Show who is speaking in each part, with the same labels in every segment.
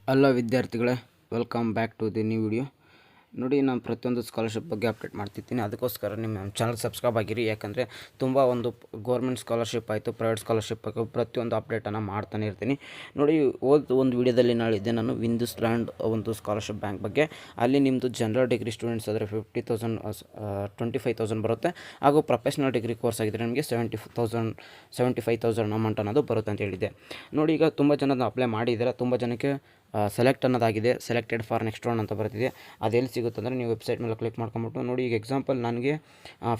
Speaker 1: Hello ವಿದ್ಯಾರ್ಥಿಗಳೇ, welcome back to the new video. ನೋಡಿ, ನಾನು ಪ್ರತಿಯೊಂದು ಸ್ಕಾಲರ್ಶಿಪ್ ಬಗ್ಗೆ ಅಪ್ಡೇಟ್ ಮಾಡ್ತಿರ್ತೀನಿ. ಅದಕ್ಕೋಸ್ಕರ ನಿಮ್ಮ ಚಾನಲ್ ಸಬ್ಸ್ಕ್ರೈಬ್ ಆಗಿರಿ. ಯಾಕಂದರೆ ತುಂಬ ಒಂದು ಗೌರ್ಮೆಂಟ್ ಸ್ಕಾಲರ್ಶಿಪ್ ಆಯಿತು, ಪ್ರೈವೇಟ್ ಸ್ಕಾಲರ್ಶಿಪ್ ಆಯಿತು, ಪ್ರತಿಯೊಂದು ಅಪ್ಡೇಟನ್ನು ಮಾಡ್ತಾನೆ ಇರ್ತೀನಿ. ನೋಡಿ, ಒಂದು ವಿಡಿಯೋದಲ್ಲಿ ನಾಳಿದ್ದೆ ನಾನು ವಿಂದುಸ್ಲ್ಯಾಂಡ್ ಒಂದು ಸ್ಕಾಲರ್ಶಿಪ್ ಬ್ಯಾಂಕ್ ಬಗ್ಗೆ. ಅಲ್ಲಿ ನಿಮ್ಮದು ಜನರಲ್ ಡಿಗ್ರಿ ಸ್ಟೂಡೆಂಟ್ಸ್ ಆದರೆ 50,000 25,000 ಬರುತ್ತೆ. ಹಾಗೂ ಪ್ರೊಫೆಷ್ನಲ್ ಡಿಗ್ರಿ ಕೋರ್ಸ್ ಆಗಿದ್ದರೆ ನಿಮಗೆ 75,000 ಅಮೌಂಟ್ ಅನ್ನೋದು ಬರುತ್ತೆ ಅಂತ ಹೇಳಿದ್ದೆ. ನೋಡಿ, ಈಗ ತುಂಬ ಜನ ಅಪ್ಲೈ ಮಾಡಿದ್ದಾರೆ. ತುಂಬ ಜನಕ್ಕೆ ಸೆಲೆಕ್ಟ್ ಅನ್ನೋದಾಗಿದೆ. ಸೆಲೆಕ್ಟೆಡ್ ಫಾರ್ ನೆಕ್ಸ್ಟ್ ರೌಂಡ್ ಅಂತ ಬರ್ತಿದೆ. ಅದೆಲ್ಲಿ ಸಿಗುತ್ತೆ ಅಂದರೆ ನೀವು ವೆಬ್ಸೈಟ್ ಮೇಲೆ ಕ್ಲಿಕ್ ಮಾಡ್ಕೊಂಬಿಟ್ಟು ನೋಡಿ. ಈಗ ಎಕ್ಸಾಂಪಲ್ ನನಗೆ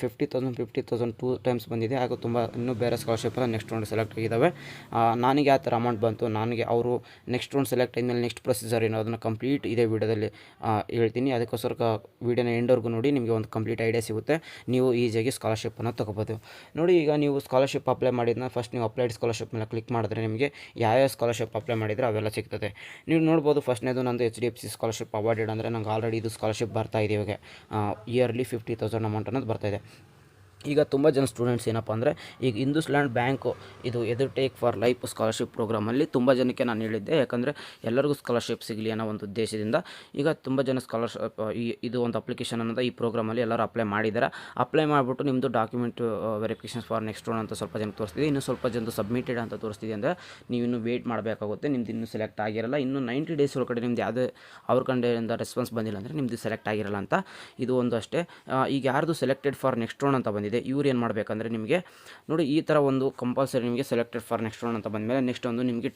Speaker 1: 50,000 2 ಟೈಮ್ಸ್ ಬಂದಿದೆ. ಹಾಗೂ ತುಂಬ ಇನ್ನೂ ಬೇರೆ ಸ್ಕಾಲರ್ಶಿಪ್ ಎಲ್ಲ ನೆಕ್ಸ್ಟ್ ರೌಂಡ್ ಸೆಲೆಕ್ಟ್ ಆಗಿದ್ದಾವೆ. ನನಗೆ ಯಾವ ಥರ ಅಮೌಂಟ್ ಬಂತು, ನನಗೆ ಅವರು ನೆಕ್ಸ್ಟ್ ರೌಂಡ್ ಸೆಲೆಕ್ಟ್ ಆದಮೇಲೆ ನೆಕ್ಸ್ಟ್ ಪ್ರೊಸೀಜರ್ ಏನೋ ಅದನ್ನು ಕಂಪ್ಲೀಟ್ ಇದೇ ವಿಡಿಯೋದಲ್ಲಿ ಹೇಳ್ತೀನಿ. ಅದಕ್ಕೋಸ್ಕರ ವಿಡಿಯೋನ ಎಂಡ್ವರೆಗೂ ನೋಡಿ, ನಿಮಗೆ ಒಂದು ಕಂಪ್ಲೀಟ್ ಐಡಿಯಾ ಸಿಗುತ್ತೆ. ನೀವು ಈಸಿಯಾಗಿ ಸ್ಕಾಲರ್ಶಿಪ್ಪನ್ನು ತೊಗೋಬೋದು. ನೋಡಿ, ಈಗ ನೀವು ಸ್ಕಾಲರ್ಶಿಪ್ ಅಪ್ಲೈ ಮಾಡಿದ್ನ ಫಸ್ಟ್ ನೀವು ಅಪ್ಲೈಡ್ ಸ್ಕಾಲರ್ಶಿಪ್ ಮೇಲೆ ಕ್ಲಿಕ್ ಮಾಡಿದ್ರೆ ನಿಮಗೆ ಯಾವ್ಯಾವ ಸ್ಕಾಲರ್ಶಿಪ್ ಅಪ್ಲೈ ಮಾಡಿದರೆ ಅವೆಲ್ಲ ಸಿಗ್ತದೆ. ನೀವು ನೋಡ್ಬೋದು, ಫಸ್ಟ್ನೇದು ನಂದು HDFC ಸ್ಕಾಲರ್ಶಿಪ್ ಅವಾರ್ಡೆಡ್ ಅಂದರೆ ನಂಗೆ ಆಲ್ರೆಡಿ ಇದು ಸ್ಕಾಲರ್ಶಿಪ್ ಬರ್ತಾ ಇದೆ. ಇವಾಗ ಇಯರ್ಲಿ 50,000 ಅಮೌಂಟ್ ಅನ್ನೋದು ಬರ್ತಾಯಿದೆ. ಈಗ ತುಂಬ ಜನ ಸ್ಟೂಡೆಂಟ್ಸ್ ಏನಪ್ಪ ಅಂದರೆ, ಈಗ ಹಿಂದೂಸ್ಲ್ಯಾಂಡ್ ಬ್ಯಾಂಕು ಇದು ಎದುಟೇಕ್ ಫಾರ್ ಲೈಫ್ ಸ್ಕಾಲರ್ಶಿಪ್ ಪ್ರೋಗ್ರಾಮಲ್ಲಿ ತುಂಬ ಜನಕ್ಕೆ ನಾನು ಹೇಳಿದ್ದೆ. ಯಾಕಂದರೆ ಎಲ್ಲರಿಗೂ ಸ್ಕಾಲರ್ಶಿಪ್ ಸಿಗಲಿ ಅನ್ನೋ ಒಂದು ಉದ್ದೇಶದಿಂದ ಈಗ ತುಂಬ ಜನ ಸ್ಕಾಲರ್ಶಿಪ್ ಇದು ಒಂದು ಅಪ್ಲಿಕೇಶನ್ ಅನ್ನೋದು ಈ ಪ್ರೋಗ್ರಾಮಲ್ಲಿ ಎಲ್ಲರೂ ಅಪ್ಲೈ ಮಾಡಿದ್ದಾರೆ. ಅಪ್ಲೈ ಮಾಡಿಬಿಟ್ಟು ನಿಮ್ಮದು document verification for next round ಅಂತ ಸ್ವಲ್ಪ ಜನಕ್ಕೆ ತೋರಿಸ್ತಿದೆ. ಇನ್ನೂ ಸ್ವಲ್ಪ ಜನದ್ದು ಸಬ್ಮಿಟೆಡ್ ಅಂತ ತೋರಿಸ್ತಿದೆ. ಅಂದರೆ ನೀವು ಇನ್ನೂ ವೇಟ್ ಮಾಡಬೇಕಾಗುತ್ತೆ. ನಿಮ್ದು ಇನ್ನೂ ಸೆಲೆಕ್ಟ್ ಆಗಿರಲ್ಲ. ಇನ್ನೂ 90 ಡೇಸ್ ಒಳಗಡೆ ನಿಮ್ದು ಯಾವುದೇ ಅವ್ರ ಕಡೆಯಿಂದ ರೆಸ್ಪಾನ್ಸ್ ಬಂದಿಲ್ಲ ಅಂದರೆ ನಿಮ್ಮದು ಸೆಲೆಕ್ಟ್ ಆಗಿರಲ್ಲ ಅಂತ. ಇದು ಒಂದು ಅಷ್ಟೇ. ಈಗ ಯಾರ್ದು ಸೆಲೆಕ್ಟೆಡ್ ಫಾರ್ ನೆಕ್ಸ್ಟ್ ರೌಂಡ್ ಅಂತ ಬಂದಿದೆ, ಇವ್ರು ಏನು ಮಾಡಬೇಕಂದ್ರೆ ನಿಮಗೆ ನೋಡಿ, ಈ ಥರ ಒಂದು ಕಂಪಲ್ಸರಿ ನಿಮಗೆ ಸೆಲೆಕ್ಟೆಡ್ ಫಾರ್ ನೆಕ್ಸ್ಟ್ ರೌಂಡ್ ಅಂತ ಬಂದಮೇಲೆ ನೆಕ್ಸ್ಟ್ ಒಂದು ನಿಮಗೆ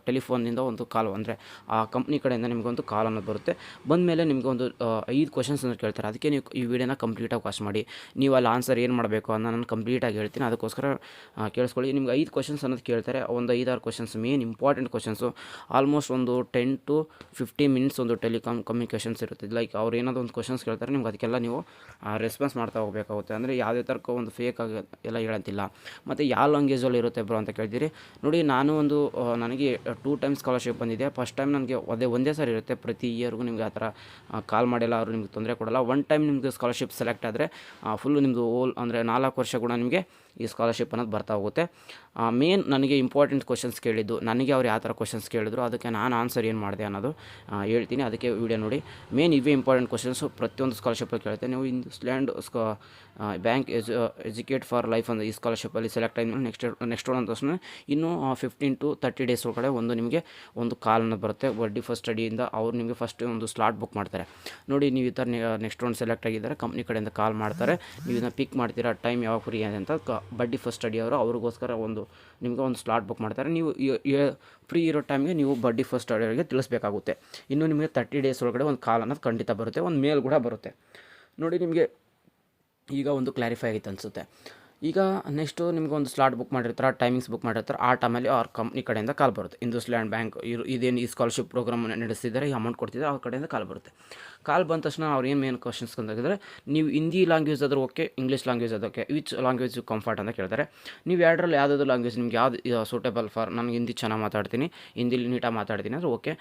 Speaker 1: ಟೆಲಿಫೋನಿಂದ ಒಂದು ಕಾಲ್, ಅಂದರೆ ಆ ಕಂಪ್ನಿ ಕಡೆಯಿಂದ ನಿಮಗೊಂದು ಕಾಲ್ ಅನ್ನೋದು ಬರುತ್ತೆ. ಬಂದಮೇಲೆ ನಿಮಗೆ ಒಂದು 5 ಕ್ವಶನ್ಸ್ ಅನ್ನೋದು ಕೇಳ್ತಾರೆ. ಅದಕ್ಕೆ ನೀವು ಈ ವಿಡಿಯೋನ ಕಂಪ್ಲೀಟಾಗಿ ವಾಚ್ ಮಾಡಿ. ನೀವು ಅಲ್ಲಿ ಆನ್ಸರ್ ಏನು ಮಾಡಬೇಕು ಅನ್ನೋ ನಾನು ಕಂಪ್ಲೀಟಾಗಿ ಹೇಳ್ತೀನಿ. ಅದಕ್ಕೋಸ್ಕರ ಕೇಳಿಸ್ಕೊಳ್ಳಿ. ನಿಮ್ಗೆ 5 ಕ್ವಶನ್ಸ್ ಅನ್ನೋದು ಕೇಳ್ತಾರೆ. ಒಂದು 5-6 questions main important questions. Almost ಒಂದು 10 to 15 ಮಿನಿಟ್ಸ್ ಒಂದು ಕಮ್ಯುನಿಕೇಷನ್ಸ್ ಇರುತ್ತೆ. ಲೈಕ್ ಅವ್ರು ಏನಾದರೂ ಒಂದು ಕ್ವಶನ್ಸ್ ಕೇಳ್ತಾರೆ, ನಿಮ್ಗೆ ಅದಕ್ಕೆಲ್ಲ ನೀವು ರೆಸ್ಪಾನ್ಸ್ ಮಾಡ್ತಾ ಹೋಗಬೇಕಾಗುತ್ತೆ. ಅಂದರೆ ಯಾವುದೇ ಥರಕ್ಕೆ ಒಂದು ಫೇಕ್ ಆಗಿ ಎಲ್ಲ ಹೇಳಂತಿಲ್ಲ. ಮತ್ತು ಯಾವ ಲ್ಯಾಂಗ್ವೇಜಲ್ಲಿ ಇರುತ್ತೆ ಬ್ರೋ ಅಂತ ಕೇಳ್ತೀರಿ. ನೋಡಿ, ನಾನು ನನಗೆ 2 ಟೈಮ್ಸ್ ಸ್ಕಾಲರ್ಶಿಪ್ ಬಂದಿದೆ. ಫಸ್ಟ್ ಟೈಮ್ ನನಗೆ ಒಂದೇ ಸಾರಿ ಇರುತ್ತೆ. ಪ್ರತಿ ಇಯರ್ಗೂ ನಿಮಗೆ ಆ ಥರ ಕಾಲ್ ಮಾಡಿಲ್ಲ, ಅವರು ನಿಮ್ಗೆ ತೊಂದರೆ ಕೊಡಲ್ಲ. ಒನ್ ಟೈಮ್ ನಿಮಗೆ ಸ್ಕಾಲರ್ಶಿಪ್ ಸೆಲೆಕ್ಟ್ ಆದರೆ ಫುಲ್ಲು ನಿಮ್ಮದು ಅಂದರೆ 4 ವರ್ಷ ಕೂಡ ನಿಮಗೆ ಈ ಸ್ಕಾಲರ್ಶಿಪ್ ಅನ್ನೋದು ಬರ್ತಾ ಹೋಗುತ್ತೆ. ಮೇನ್ ನನಗೆ ಇಂಪಾರ್ಟೆಂಟ್ ಕ್ವಶನ್ಸ್ ಕೇಳಿದ್ದು, ನನಗೆ ಅವ್ರು ಯಾವ ಥರ ಕ್ವಶನ್ಸ್ ಕೇಳಿದ್ರು ಅದಕ್ಕೆ ನಾನು ಆನ್ಸರ್ ಏನು ಮಾಡಿದೆ ಅನ್ನೋದು ಹೇಳ್ತೀನಿ. ಅದಕ್ಕೆ ವಿಡಿಯೋ ನೋಡಿ. ಮೇನ್ ಇವೇ ಇಂಪಾರ್ಟೆಂಟ್ ಕ್ವಶನ್ಸು ಪ್ರತಿಯೊಂದು ಸ್ಕಾಲರ್ಶಿಪ್ಪಲ್ಲಿ ಕೇಳುತ್ತೆ. ನೀವು ಹಿಂದೂಸ್ಲ್ಯಾಂಡ್ ಬ್ಯಾಂಕ್ ಎಜುಕೇಟ್ ಫಾರ್ ಲೈಫ್ ಅಂತ ಈ ಸ್ಕಾಲರ್ಶಿಪ್ಪಲ್ಲಿ ಸೆಲೆಕ್ಟ್ ಆದಮೇಲೆ ನೆಕ್ಸ್ಟ್ ರೌಂಡ್ ಅಂತ ತಕ್ಷಣ ಇನ್ನೂ 15 to 30 ಡೇಸ್ ಒಳಗಡೆ ನಿಮಗೆ ಒಂದು ಕಾಲ್ ಅನ್ನೋದು ಬರುತ್ತೆ. ಬಡ್ಡಿ ಫಸ್ಟ್ ಸ್ಟಡಿಯಿಂದ ಅವ್ರು ನಿಮಗೆ ಫಸ್ಟ್ ಒಂದು ಸ್ಲಾಟ್ ಬುಕ್ ಮಾಡ್ತಾರೆ. ನೋಡಿ, ನೀವು ಈ ಥರ ನೆಕ್ಸ್ಟ್ ರೌಂಡ್ ಸೆಲೆಕ್ಟ್ ಆಗಿದ್ದಾರೆ, ಕಂಪ್ನಿ ಕಡೆಯಿಂದ ಕಾಲ್ ಮಾಡ್ತಾರೆ. ನೀವು ಇದನ್ನು ಪಿಕ್ ಮಾಡ್ತೀರಾ, ಟೈಮ್ ಯಾವಾಗ ಫ್ರೀ ಇದೆ ಅಂತ ಬಡ್ಡಿ ಫಸ್ಟ್ ಸ್ಟಡಿ ಅವ್ರಿಗೋಸ್ಕರ ನಿಮಗೆ ಒಂದು ಸ್ಲಾಟ್ ಬುಕ್ ಮಾಡ್ತಾರೆ. ನೀವು ಫ್ರೀ ಇರೋ ಟೈಮ್ಗೆ ನೀವು ಬಡ್ಡಿ ಫಸ್ಟ್ ಸ್ಟಡಿಯವರಿಗೆ ತಿಳಿಸ್ಬೇಕಾಗುತ್ತೆ. ಇನ್ನು ನಿಮಗೆ 30 ಡೇಸ್ ಒಳಗಡೆ ಒಂದು ಕಾಲ್ ಅನ್ನೋದು ಖಂಡಿತ ಬರುತ್ತೆ, ಒಂದು ಮೇಲ್ ಕೂಡ ಬರುತ್ತೆ. ನೋಡಿ, ನಿಮಗೆ ಈಗ ಒಂದು ಕ್ಲಾರಿಫೈ ಆಗಿತ್ತು ಅನಿಸುತ್ತೆ. ಈಗ ನೆಕ್ಸ್ಟು ನಿಮ್ಗೆ ಒಂದು ಸ್ಲಾಟ್ ಬುಕ್ ಮಾಡಿರ್ತಾರೆ, ಟೈಮಿಂಗ್ಸ್ ಬುಕ್ ಮಾಡಿರ್ತಾರೆ. ಆ ಟೈಮಲ್ಲಿ ಅವ್ರ ಕಂಪ್ನಿ ಕಡೆಯಿಂದ ಕಾಲ್ ಬರುತ್ತೆ. ಹಿಂದೂಸ್ಲ್ಯಾಂಡ್ ಬ್ಯಾಂಕ್ ಇದೇನು ಈ ಸ್ಕಾಲರ್ಶಿಪ್ ಪ್ರೋಗ್ರಾಮ್ ನಡೆಸ್ತಿದ್ದಾರೆ, ಈ ಅಮೌಂಟ್ ಕೊಡ್ತಿದ್ದಾರೆ, ಅವ್ರ ಕಡೆಯಿಂದ ಕಾಲ್ ಬರುತ್ತೆ. ಕಾಲ್ ಬಂದ ತಕ್ಷಣ ಅವ್ರು ಏನು ಮೇನ್ ಕ್ವಶನ್ಸ್ ಕಂಡಿದ್ದಾರೆ, ನೀವು ಹಿಂದಿ ಲ್ಯಾಂಗ್ವೇಜ್ ಆದರೂ ಓಕೆ, ಇಂಗ್ಲೀಷ್ ಲ್ಯಾಂಗ್ವೇಜ್ ಅದಕ್ಕೆ ವಿಚ್ ಲ್ಯಾಂಗ್ವೇಜ್ ಕಂಫರ್ಟ್ ಅಂತ ಕೇಳ್ತಾರೆ. ನೀವು ಎರಡರಲ್ಲಿ ಯಾವುದಾದ್ರು ಲ್ಯಾಂಗ್ವೇಜ್ ನಿಮ್ಗೆ ಯಾವ್ದು ಸೂಟೇಬಲ್ ಫಾರ್, ನನಗೆ ಹಿಂದಿ ಚೆನ್ನಾಗಿ ಮಾತಾಡ್ತೀನಿ, ಹಿಂದಿಲಿ ನೀಟಾಗಿ ಮಾತಾಡ್ತೀನಿ ಅಂದರೆ ಓಕೆ.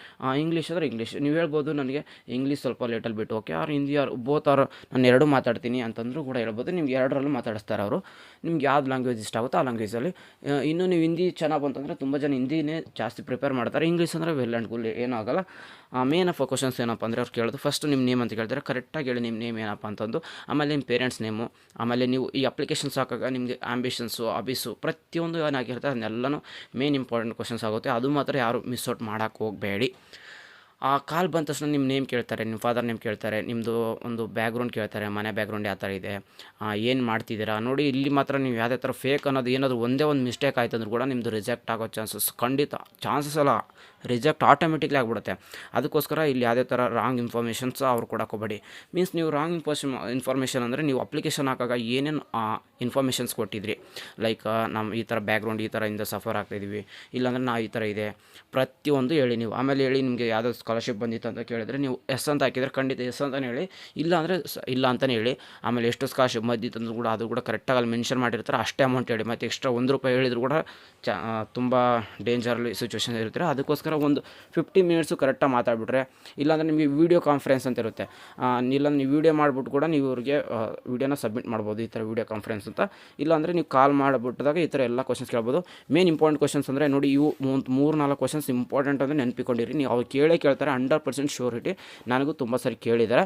Speaker 1: ಇಂಗ್ಲೀಷ್ ಆದರೆ ಇಂಗ್ಲೀಷ್ ನೀವು ಹೇಳ್ಬೋದು, ನನಗೆ ಇಂಗ್ಲೀಷ್ ಸ್ವಲ್ಪ ಲೇಟಲ್ ಬಿಟ್ಟು ಓಕೆ. ಅವ್ರು ಹಿಂದಿ ಬೋತ್ ನಾನು ಎರಡೂ ಮಾತಾಡ್ತೀನಿ ಅಂತಂದರೂ ಕೂಡ ಹೇಳ್ಬೋದು. ನಿಮ್ಗೆ ಎರಡರಲ್ಲೂ ಮಾತಾಡಿಸ್ತಾರೆ ಅವರು. ನಿಮ್ಗೆ ಯಾವ್ದು ಲ್ಯಾಂಗ್ವೇಜ್ ಇಷ್ಟ ಆಗುತ್ತೋ ಆ ಲ್ಯಾಂಗ್ವೇಜಲ್ಲಿ. ಇನ್ನೂ ನೀವು ಹಿಂದಿ ಚೆನ್ನಾಗಿ ಬಂತಂದರೆ ತುಂಬ ಜನ ಹಿಂದಿನೇ ಜಾಸ್ತಿ ಪ್ರಿಪೇರ್ ಮಾಡ್ತಾರೆ. ಇಂಗ್ಲೀಷ್ ಅಂದರೆ ವೆಲ್ ಆ್ಯಂಡ್ ಗುಲ್, ಏನೂ ಆಗೋಲ್ಲ. ಮೇನ್ ಆಫ್ ಕ್ವಶನ್ಸ್ ಏನಪ್ಪ ಅಂದರೆ ಅವ್ರು ಕೇಳೋದು ಫಸ್ಟ್ ನಿಮ್ಮ ನೇಮ್ ಅಂತ ಕೇಳ್ತಾರೆ. ಕರೆಕ್ಟಾಗಿ ಹೇಳಿ ನಿಮ್ಮ ನೇಮ್ ಏನಪ್ಪ ಅಂತಂದು. ಆಮೇಲೆ ನಿಮ್ಮ ಪೇರೆಂಟ್ಸ್ ನೇಮು, ಆಮೇಲೆ ನೀವು ಈ ಅಪ್ಲಿಕೇಶನ್ಸ್ ಹಾಕಾಗ ನಿಮಗೆ ಆಂಬಿಷನ್ಸು, ಅಬಿಸು ಪ್ರತಿಯೊಂದು ಏನಾಗಿರುತ್ತೆ ಅದನ್ನೆಲ್ಲನೂ ಮೇನ್ ಇಂಪಾರ್ಟೆಂಟ್ ಕ್ವಶನ್ಸ್ ಆಗುತ್ತೆ. ಅದು ಮಾತ್ರ ಯಾರು ಮಿಸ್ ಔಟ್ ಮಾಡೋಕ್ಕೆ ಹೋಗಬೇಡಿ. ಆ ಕಾಲ್ ಬಂದ ತಕ್ಷಣ ನಿಮ್ಮ ನೇಮ್ ಕೇಳ್ತಾರೆ, ನಿಮ್ಮ ಫಾದರ್ ನೇಮ್ ಕೇಳ್ತಾರೆ, ನಿಮ್ಮದು ಒಂದು ಬ್ಯಾಕ್ಗ್ರೌಂಡ್ ಕೇಳ್ತಾರೆ, ಮನೆ ಬ್ಯಾಕ್ಗ್ರೌಂಡ್ ಯಾವ ಥರ ಇದೆ, ಏನು ಮಾಡ್ತಿದ್ದೀರಾ. ನೋಡಿ, ಇಲ್ಲಿ ಮಾತ್ರ ನೀವು ಯಾವುದೇ ಥರ ಫೇಕ್ ಅನ್ನೋದು ಏನಾದರೂ ಒಂದೇ ಒಂದು ಮಿಸ್ಟೇಕ್ ಆಯ್ತು ಅಂದರೂ ಕೂಡ ನಿಮ್ಮದು ರಿಜೆಕ್ಟ್ ಆಗೋ ಚಾನ್ಸಸ್ ಅಲ್ಲ, ರಿಜೆಕ್ಟ್ ಆಟೋಮೆಟಿಕ್ಲಿ ಆಗಿಬಿಡುತ್ತೆ. ಅದಕ್ಕೋಸ್ಕರ ಇಲ್ಲಿ ಯಾವುದೇ ಥರ ರಾಂಗ್ ಇನ್ಫಾರ್ಮೇಷನ್ಸ್ ಅವ್ರು ಕೊಡೋಕೆ ಹೋಗಬೇಡಿ. ಮೀನ್ಸ್ ನೀವು ರಾಂಗ್ ಇನ್ಫಾರ್ಮೇಷನ್ ಅಂದರೆ ನೀವು ಅಪ್ಲಿಕೇಶನ್ ಹಾಕಾಗ ಏನೇನು ಇನ್ಫಾರ್ಮೇಷನ್ಸ್ ಕೊಟ್ಟಿದ್ರಿ, ಲೈಕ್ ನಮ್ಮ ಈ ಥರ ಬ್ಯಾಕ್ಗ್ರೌಂಡ್ ಈ ಥರ ಇಂದ ಸಫರ್ ಆಗ್ತಾಯಿದ್ದೀವಿ, ಇಲ್ಲಾಂದರೆ ನಾವು ಈ ಥರ ಇದೆ ಪ್ರತಿಯೊಂದು ಹೇಳಿ ನೀವು. ಆಮೇಲೆ ಹೇಳಿ ನಿಮಗೆ ಯಾವುದೋ ಸ್ಕಾಲರ್ಶಿಪ್ ಬಂದಿತ್ತು ಅಂತ ಕೇಳಿದರೆ ನೀವು ಎಸ್ ಅಂತ ಹಾಕಿದರೆ ಖಂಡಿತ ಎಸ್ ಅಂತಲೇ ಹೇಳಿ, ಇಲ್ಲ ಅಂದರೆ ಇಲ್ಲ ಅಂತಲೇ ಹೇಳಿ. ಆಮೇಲೆ ಎಷ್ಟು ಸ್ಕಾಲರ್ಶಿಪ್ ಬಂದಿತ್ತು ಅಂದರೂ ಕೂಡ ಅದು ಕೂಡ ಕರೆಕ್ಟಾಗಿ ಅಲ್ಲಿ ಮೆನ್ಷನ್ ಮಾಡಿರ್ತಾರೆ, ಅಷ್ಟೇ ಅಮೌಂಟ್ ಹೇಳಿ. ಮತ್ತು ಎಕ್ಸ್ಟ್ರಾ ₹1 ಹೇಳಿದ್ರು ಕೂಡ ತುಂಬ ಡೇಂಜರಲ್ಲಿ ಸಿಚುವೇಶನ್ ಇರ್ತಾರೆ. ಅದಕ್ಕೋಸ್ಕರ ಒಂದು 50 ಮಿನಿಟ್ಸು ಕರೆಕ್ಟಾಗಿ ಮಾತಾಡ್ಬಿಟ್ರೆ, ಇಲ್ಲಾಂದರೆ ನಿಮಗೆ ವೀಡಿಯೋ ಕಾನ್ಫರೆನ್ಸ್ ಅಂತ ಇರುತ್ತೆ, ಇಲ್ಲ ನೀವು ವೀಡಿಯೋ ಮಾಡಿಬಿಟ್ಟು ಕೂಡ ನೀವು ಇವ್ರಿಗೆ ವೀಡಿಯೋನ ಸಬ್ಮಿಟ್ ಮಾಡ್ಬೋದು, ಈ ಥರ ವೀಡಿಯೋ ಕಾನ್ಫರೆನ್ಸ್ ಅಂತ. ಇಲ್ಲಾಂದರೆ ನೀವು ಕಾಲ್ ಮಾಡಿಬಿಟ್ಟಿದಾಗ ಈ ಥರ ಎಲ್ಲ ಕ್ವಶನ್ಸ್ ಕೇಳ್ಬೋದು. ಮೇನ್ ಇಂಪಾರ್ಟೆಂಟ್ ಕ್ವಶನ್ಸ್ ಅಂದರೆ ನೋಡಿ, ಇವು 3-4 ಕ್ವಶನ್ಸ್ ಇಂಪಾರ್ಟೆಂಟ್ ಅಂದರೆ ನೆನಪಿಕೊಂಡಿರಿ. ನೀವು ಅವ್ರು ಕೇಳ್ತಾರೆ 100% ಶ್ಯೂರಿಟಿ. ನನಗೂ ತುಂಬ ಸರಿ ಕೇಳಿದ್ದಾರೆ.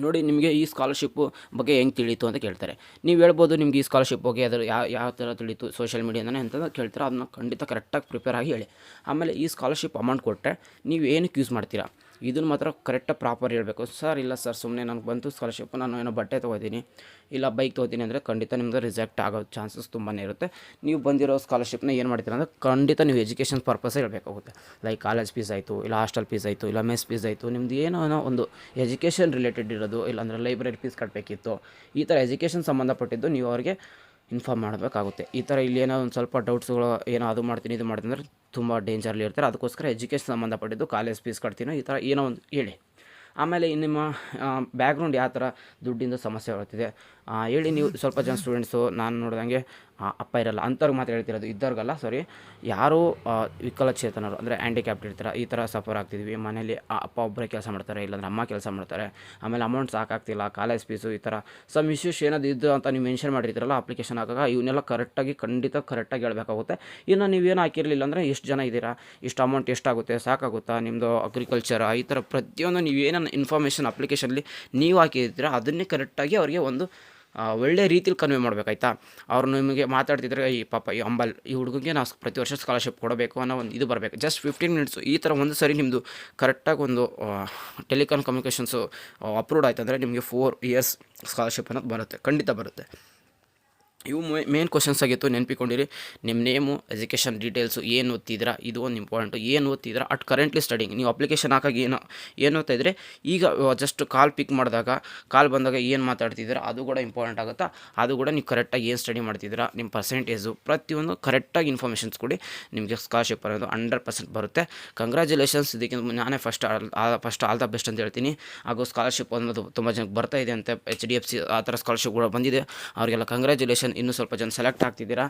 Speaker 1: ನೋಡಿ, ನಿಮಗೆ ಈ ಸ್ಕಾಲರ್ಶಿಪ್ಪು ಬಗ್ಗೆ ಹೆಂಗೆ ತಿಳಿಯಿತು ಅಂತ ಕೇಳ್ತಾರೆ. ನೀವು ಹೇಳ್ಬೋದು ನಿಮ್ಗೆ ಈ ಸ್ಕಾಲರ್ಶಿಪ್ ಬಗ್ಗೆ ಅದರ ಯಾವ ಥರ ತಿಳಿಯಿತು ಸೋಷಿಯಲ್ ಮೀಡಿಯಾನೇ ಅಂತ ಕೇಳ್ತಾರೆ. ಅದನ್ನ ಖಂಡಿತ ಕರೆಕ್ಟಾಗಿ ಪ್ರಿಪೇರ್ ಆಗಿ ಹೇಳಿ. ಆಮೇಲೆ ಈ ಸ್ಕಾಲರ್ಶಿಪ್ ಅಮೌಂಟ್ ಕೊಟ್ಟರೆ ನೀವು ಏನಕ್ಕೆ ಯೂಸ್ ಮಾಡ್ತೀರಾ, ಇದನ್ನು ಮಾತ್ರ ಕರೆಕ್ಟಾಗಿ ಪ್ರಾಪರ್ ಹೇಳಬೇಕು. ಸರ್ ಇಲ್ಲ ಸರ್, ಸುಮ್ಮನೆ ನನಗೆ ಬಂತು ಸ್ಕಾಲರ್ಶಿಪ್, ನಾನು ಏನೋ ಬಟ್ಟೆ ತೊಗೋತೀನಿ ಇಲ್ಲ ಬೈಕ್ ತೊಗೋತೀನಿ ಅಂದರೆ ಖಂಡಿತ ನಿಮ್ಮದು ರಿಜೆಕ್ಟ್ ಆಗೋ ಚಾನ್ಸಸ್ ತುಂಬಾ ಇರುತ್ತೆ. ನೀವು ಬಂದಿರೋ ಸ್ಕಾಲರ್ಶಿಪ್ನ ಏನು ಮಾಡ್ತೀರಾ ಅಂದರೆ ಖಂಡಿತ ನೀವು ಎಜುಕೇಷನ್ ಪರ್ಪಸ್ಸೇ ಹೇಳಬೇಕಾಗುತ್ತೆ. ಲೈಕ್ ಕಾಲೇಜ್ ಫೀಸ್ ಆಯಿತು, ಇಲ್ಲ ಹಾಸ್ಟೆಲ್ ಫೀಸ್ ಆಯಿತು, ಇಲ್ಲ ಮೆಸ್ ಫೀಸ್ ಆಯಿತು, ನಿಮ್ಮದು ಏನೋ ಒಂದು ಎಜುಕೇಷನ್ ರಿಲೇಟೆಡ್ ಇರೋದು, ಇಲ್ಲಾಂದರೆ ಲೈಬ್ರರಿ ಫೀಸ್ ಕಟ್ಟಬೇಕಿತ್ತು, ಈ ಥರ ಎಜುಕೇಷನ್ ಸಂಬಂಧಪಟ್ಟಿದ್ದು ನೀವು ಅವ್ರಿಗೆ ಇನ್ಫಾರ್ಮ್ ಮಾಡಬೇಕಾಗುತ್ತೆ. ಈ ಥರ ಇಲ್ಲಿ ಏನೋ ಒಂದು ಸ್ವಲ್ಪ ಡೌಟ್ಸ್ಗಳು, ಏನೋ ಅದು ಮಾಡ್ತೀನಿ ಇದು ಮಾಡ್ತೀನಿ ಅಂದರೆ ತುಂಬ ಡೇಂಜರಲ್ಲಿ ಇರ್ತಾರೆ. ಅದಕ್ಕೋಸ್ಕರ ಎಜುಕೇಷನ್ ಸಂಬಂಧಪಟ್ಟಿದ್ದು ಕಾಲೇಜ್ ಫೀಸ್ ಕಟ್ತೀನೋ ಈ ಥರ ಏನೋ ಒಂದು ಹೇಳಿ. ಆಮೇಲೆ ನಿಮ್ಮ ಬ್ಯಾಕ್ಗ್ರೌಂಡ್ ಯಾವ ಥರ ದುಡ್ಡಿಂದ ಸಮಸ್ಯೆ ಬರುತ್ತಿದೆ ಹೇಳಿ. ನೀವು ಸ್ವಲ್ಪ ಜನ ಸ್ಟೂಡೆಂಟ್ಸು ನಾನು ನೋಡಿದಂಗೆ ಅಪ್ಪ ಇರಲ್ಲ ಅಂಥವ್ರಿಗೆ ಮಾತ್ರ ಹೇಳ್ತಿರೋದು, ಇದ್ದವ್ರಿಗಲ್ಲ, ಸಾರಿ. ಯಾರು ವಿಕಲಚೇತನರು ಅಂದರೆ ಹ್ಯಾಂಡಿಕ್ಯಾಪ್ಟ್ ಇರ್ತಾರೆ, ಈ ಥರ ಸಫರ್ ಆಗ್ತಿದ್ವಿ, ಮನೇಲಿ ಅಪ್ಪ ಒಬ್ಬರೇ ಕೆಲಸ ಮಾಡ್ತಾರೆ, ಇಲ್ಲಾಂದ್ರೆ ಅಮ್ಮ ಕೆಲಸ ಮಾಡ್ತಾರೆ, ಆಮೇಲೆ ಅಮೌಂಟ್ ಸಾಕಾಗ್ತಿಲ್ಲ, ಕಾಲೇಜ್ ಫೀಸು, ಈ ಥರ ಸಮ್ ಇಶ್ಯೂಸ್ ಏನಾದ್ರು ಇದು ಅಂತ ನೀವು ಮೆನ್ಷನ್ ಮಾಡಿರ್ತೀರಲ್ಲ ಅಪ್ಲಿಕೇಶನ್ ಹಾಕಾಗ, ಇವನ್ನೆಲ್ಲ ಖಂಡಿತ ಕರೆಕ್ಟಾಗಿ ಹೇಳ್ಬೇಕಾಗುತ್ತೆ. ಇನ್ನು ನೀವೇನು ಹಾಕಿರಲಿಲ್ಲ ಅಂದರೆ ಎಷ್ಟು ಜನ ಇದ್ದೀರಾ, ಇಷ್ಟು ಅಮೌಂಟ್ ಎಷ್ಟಾಗುತ್ತೆ, ಸಾಕಾಗುತ್ತಾ, ನಿಮ್ಮದು ಅಗ್ರಿಕಲ್ಚರ್, ಈ ಥರ ಪ್ರತಿಯೊಂದು ನೀವೇನನ್ನು ಇನ್ಫಾರ್ಮೇಷನ್ ಅಪ್ಲಿಕೇಶನ್ಲಿ ನೀವು ಹಾಕಿರ್ತೀರ ಅದನ್ನೇ ಕರೆಕ್ಟಾಗಿ ಅವರಿಗೆ ಒಂದು ಒಳ್ಳೆ ರೀತಿಲಿ ಕನ್ವೆ ಮಾಡಬೇಕಾಯ್ತಾ. ಅವ್ರು ನಿಮಗೆ ಮಾತಾಡ್ತಿದ್ರೆ ಈ ಪಾಪ ಈ ಹುಡುಗನಿಗೆ ನಾವು ಪ್ರತಿ ವರ್ಷ ಸ್ಕಾಲರ್ಶಿಪ್ ಕೊಡಬೇಕು ಅನ್ನೋ ಒಂದು ಇದು ಬರಬೇಕು. ಜಸ್ಟ್ 15 ಮಿನಿಟ್ಸು ಈ ಥರ ಒಂದು ಸರಿ ನಿಮ್ಮದು ಕರೆಕ್ಟಾಗಿ ಒಂದು ಕಮ್ಯುನಿಕೇಷನ್ಸು ಅಪ್ರೂವ್ಡ್ ಆಯ್ತು ಅಂದರೆ ನಿಮಗೆ 4 ಇಯರ್ಸ್ ಸ್ಕಾಲರ್ಶಿಪ್ ಅನ್ನೋದು ಬರುತ್ತೆ, ಖಂಡಿತ ಬರುತ್ತೆ. ಇವು ಮೇನ್ ಕ್ವಶನ್ಸ್ ಆಗಿತ್ತು, ನೆನಪಿಕೊಂಡಿರಿ. ನಿಮ್ಮ ನೇಮು, ಎಜುಕೇಷನ್ ಡೀಟೇಲ್ಸು, ಏನು ಓದ್ತಿದ್ದೀರಾ, ಇದು ಒಂದು ಇಂಪಾರ್ಟೆಂಟು. ಏನು ಓದ್ತಿದ್ದೀರಾ ಅಟ್ ಕರೆಂಟ್ಲಿ ಸ್ಟಡಿಂಗ್. ನೀವು ಅಪ್ಲಿಕೇಶನ್ ಹಾಕಾಗಿ ಏನು ಓದ್ತಾ ಇದ್ದರೆ ಈಗ ಜಸ್ಟ್ ಕಾಲ್ ಪಿಕ್ ಮಾಡಿದಾಗ, ಕಾಲ್ ಬಂದಾಗ ಏನು ಮಾತಾಡ್ತಿದ್ದೀರಾ ಅದು ಕೂಡ ಇಂಪಾರ್ಟೆಂಟ್ ಆಗುತ್ತಾ. ಅದು ಕೂಡ ನೀವು ಕರೆಕ್ಟಾಗಿ ಏನು ಸ್ಟಡಿ ಮಾಡ್ತಿದ್ದೀರಾ, ನಿಮ್ಮ ಪರ್ಸೆಂಟೇಜು, ಪ್ರತಿಯೊಂದು ಕರೆಕ್ಟಾಗಿ ಇನ್ಫಾರ್ಮೇಷನ್ಸ್ ಕೊಡಿ, ನಿಮಗೆ ಸ್ಕಾಲರ್ಶಿಪ್ ಅನ್ನೋದು 100% ಬರುತ್ತೆ. ಕಂಗ್ರ್ಯಾಚುಲೇಷನ್ಸ್. ಇದಕ್ಕೆ ನಾನೇ ಫಸ್ಟ್ ಆಲ್ ದ ಬೆಸ್ಟ್ ಅಂತ ಹೇಳ್ತೀನಿ. ಹಾಗೂ ಸ್ಕಾಲರ್ಶಿಪ್ ಅನ್ನೋದು ತುಂಬ ಜನಕ್ಕೆ ಬರ್ತಾ ಇದೆ ಅಂತ, HDFC ಆ ಥರ ಸ್ಕಾಲರ್ಶಿಪ್ ಕೂಡ ಬಂದಿದೆ, ಅವರಿಗೆಲ್ಲ ಕಂಗ್ರ್ಯಾಚುಲೇಷನ್. ಇನ್ನೂ ಸ್ವಲ್ಪ ಜನ ಸೆಲೆಕ್ಟ್ ಆಗ್ತಿದ್ದೀರಾ,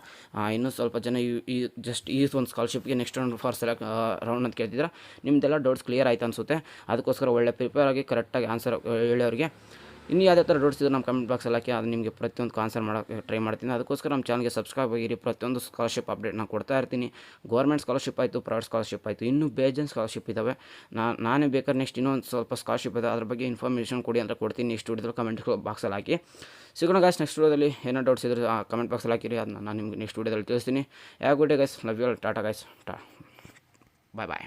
Speaker 1: ಇನ್ನೂ ಸ್ವಲ್ಪ ಜನ ಈ ಒಂದು ಸ್ಕಾಲರ್ಶಿಪ್ಗೆ next round for select round ಅಂತ ಕೇಳ್ತಿದ್ದೀರಾ. ನಿಮ್ಮದೆಲ್ಲ ಡೌಟ್ಸ್ ಕ್ಲಿಯರ್ ಆಯ್ತು ಅನಿಸುತ್ತೆ. ಅದಕ್ಕೋಸ್ಕರ ಒಳ್ಳೆ ಪ್ರಿಪೇರ್ ಆಗಿ ಕರೆಕ್ಟಾಗಿ ಆನ್ಸರ್ ಹೇಳೋರಿಗೆ. ಇನ್ನು ಯಾವುದೇ ಥರ ಡೌಟ್ಸ್ ಇದ್ದರೆ ನಮ್ಮ ಕಮೆಂಟ್ ಬಾಕ್ಸಲ್ಲಿ ಹಾಕಿ, ಅದು ನಿಮಗೆ ಪ್ರತಿಯೊಂದು ಆನ್ಸರ್ ಮಾಡೋಕ್ಕೆ ಟ್ರೈ ಮಾಡ್ತೀನಿ. ಅದಕ್ಕೋಸ್ಕರ ನಮ್ಮ ಚಾನಲ್ಗೆ ಸಬ್ಸ್ಕ್ರೈಬ್ ಆಗಿರಿ. ಪ್ರತಿಯೊಂದು ಸ್ಕಾಲರ್ಶಿಪ್ ಅಪ್ಡೇಟ್ ನಾನು ಕೊಡ್ತಾ ಇರ್ತೀನಿ. ಗೌರ್ಮೆಂಟ್ ಸ್ಕಾಲರ್ಶಿಪ್ ಆಯಿತು, ಪ್ರೈವೇಟ್ ಸ್ಕಾಲರ್ಶಿಪ್ ಆಯಿತು, ಇನ್ನೂ ಬೇಜನ್ ಸ್ಕಾಲರ್ಶಿಪ್ ಇದ್ದಾವೆ. ನಾನೇ ಬೇಕಾದ್ರೆ ನೆಕ್ಸ್ಟ್ ಇನ್ನೊಂದು ಸ್ವಲ್ಪ ಸ್ಕಾಲರ್ಶಿಪ್ ಇದೆ, ಅದ್ರ ಬಗ್ಗೆ ಇನ್ಫಾರ್ಮೇಷನ್ ಕೊಡಿ ಅಂತ ಕೊಡ್ತೀನಿ. ನೆಕ್ಸ್ಟ್ ವಿಡಿಯೋದಲ್ಲಿ ಕಮೆಂಟ್ ಬಾಕ್ಸಲ್ಲಿ ಹಾಕಿ. ಸಿಗೋಣ ಗಾಯ್ಸ್ ನೆಕ್ಸ್ಟ್ ವಿಡಿಯೋದಲ್ಲಿ. ಏನೋ ಡೌಟ್ಸ್ ಇದ್ದರೆ ಕಮೆಂಟ್ ಬಾಕ್ಸಲ್ಲಿ ಹಾಕಿರಿ, ಅದನ್ನ ನಾನು ನಿಮಗೆ ನೆಕ್ಸ್ಟ್ ವಿಡಿಯೋದಲ್ಲಿ ತಿಳಿಸ್ತೀನಿ. ಯಾವ good day guys, love you all, tata guys, bye bye.